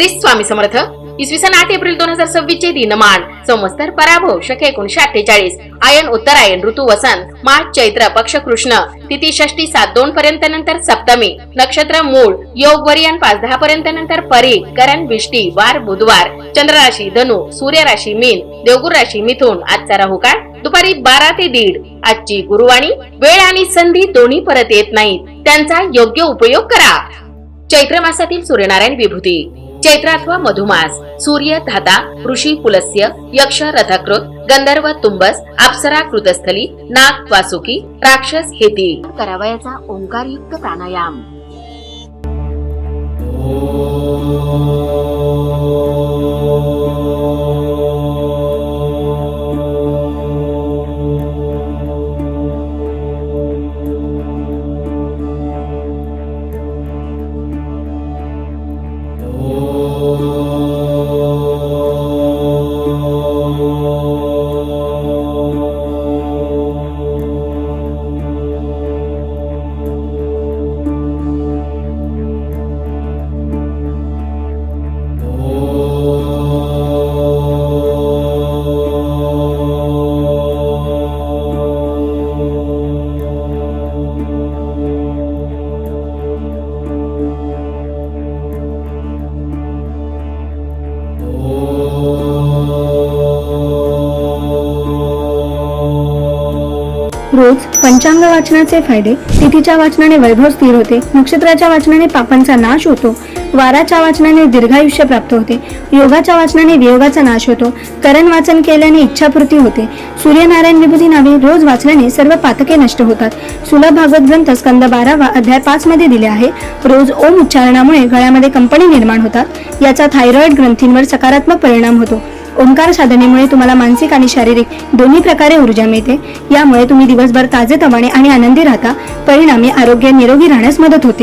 श्री स्वामी समर्थ. इसवी सन 8 एप्रिल 2026 चे दिनमान संवत्सर पराभव शके 1948. आयन उत्तरायण, ऋतू वसंत, माघ चैत्र, पक्ष कृष्ण, तिथी षष्ठी 7:02 पर्यंत, नंतर सप्तमी, नक्षत्र मूळ, योग वरियन 5:10 पर्यंत, नंतर परीघ, करण बिष्टी, वार बुधवार, चंद्र राशी धनु, सूर्य राशी मीन, देवगुरु राशी मिथुन. आजचा राहू काळ दुपारी 12 ते 1:30. आजची गुरुवाणी. वेळ आणि संधी दोन्ही परत येत नाहीत, त्यांचा योग्य उपयोग करा. चैत्र मासातील सूर्यनारायण विभूती. चैत्र अथवा मधुमास. सूर्य धाता, ऋषी पुलस्त्य, यक्ष रथकृत, गंधर्व तुंबस, अप्सरा कृतस्थली, नाग वासुकी, राक्षस हेती. करावयाचा ओंकारयुक्त प्राणायाम. रोज पंचांग वाचनाचे फायदे. तिथीच्या वाचनाने वैभव स्थिर होते, नक्षत्राच्या वाचनाने पापांचा नाश होतो, वाराच्या वाचनाने दीर्घायुष्य प्राप्त होते, योगाच्या वाचनाने वियोगाचा नाश होतो, करण वाचन केल्याने इच्छापूर्ती होते, सूर्यनारायण विभूती नावे रोज वाचल्याने सर्व पातके नष्ट होतात. सुलभ भागवत ग्रंथ स्कंद 12 अध्याय 5 मध्ये दिले आहे. रोज ओम उच्चारणामुळे गळ्यामध्ये कंपनी निर्माण होतात, याचा थायरॉइड ग्रंथींवर सकारात्मक परिणाम होतो. ओंकार साधनेमुळे तुम्हाला मानसिक आणि शारीरिक दोन्ही प्रकारे ऊर्जा मिळते. यामुळे तुम्ही दिवसभर ताजेतवाने आणि आनंदी राहता. परिणामी आरोग्य निरोगी राहण्यास मदत होते.